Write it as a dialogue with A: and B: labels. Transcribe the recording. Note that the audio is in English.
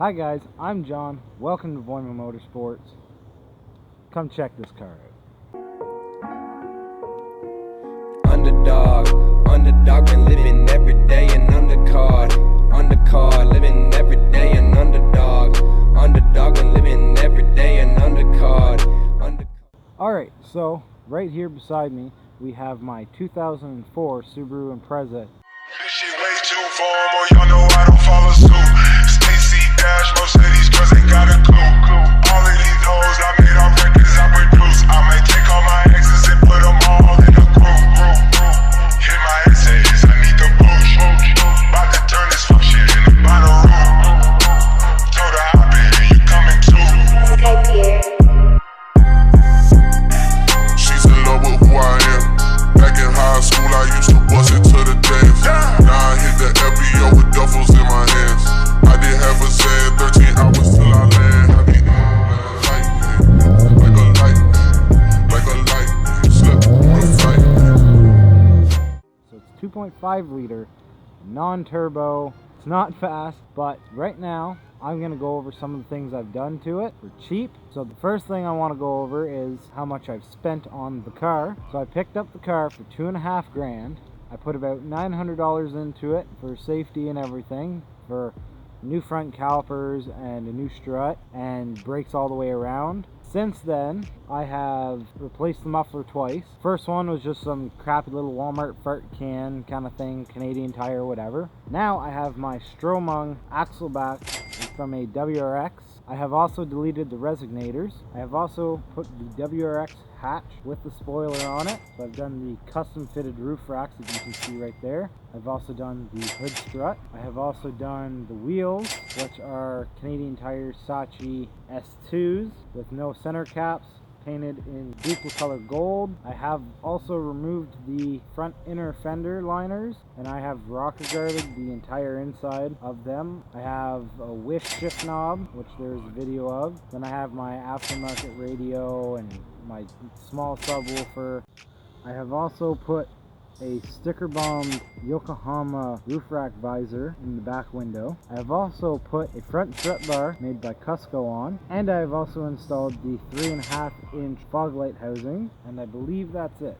A: Hi guys, I'm John. Welcome to VOIMA Motorsports. Come check this car out.
B: Underdog been living every day an undercard, living every day an underdog been living every day an undercard.
A: Alright, so right here beside me we have my 2004 Subaru Impreza.
C: This shit way too formal, y'all know I don't follow suit. Stacy Dash, most of these girls ain't got a clue. All of these hoes I made off records I produce. I may take all my exes and put them all in a group. Hit my essays, I need the boost. About to turn this fuck shit into bottle room. Told her hop in, you coming too. She's in love with who I am. Back in high school I used to bust it to the dance. Now I hit the FBO with duffels in my hands. I did have a sad 13 hours till I land. I be like a light, slip through the fight.
A: So it's 2.5 liter, non-turbo. It's not fast, but right now I'm going to go over some of the things I've done to it for cheap. So the first thing I want to go over is how much I've spent on the car. So I picked up the car for $2.5 grand. I put about $900 into it for safety and everything, for new front calipers and a new strut and brakes all the way around. Since then, I have replaced the muffler twice. First one was just some crappy little Walmart fart can kind of thing, Canadian Tire, whatever. Now I have my Stromung axle back from a WRX. I have also deleted the resignators. I have also put the WRX hatch with the spoiler on it. So I've done the custom fitted roof racks that you can see right there. I've also done the hood strut. I have also done the wheels, which are Canadian Tire Saatchi S2s with no center caps, painted in Duplicolor gold. I have also removed the front inner fender liners, and I have rocker guarded the entire inside of them. I have a wish shift knob, which there's a video of. Then I have my aftermarket radio and my small subwoofer. I have also put a sticker bombed Yokohama roof rack visor in the back window. I have also put a front strut bar made by Cusco on, and I have also installed the 3.5-inch fog light housing, and I believe that's it.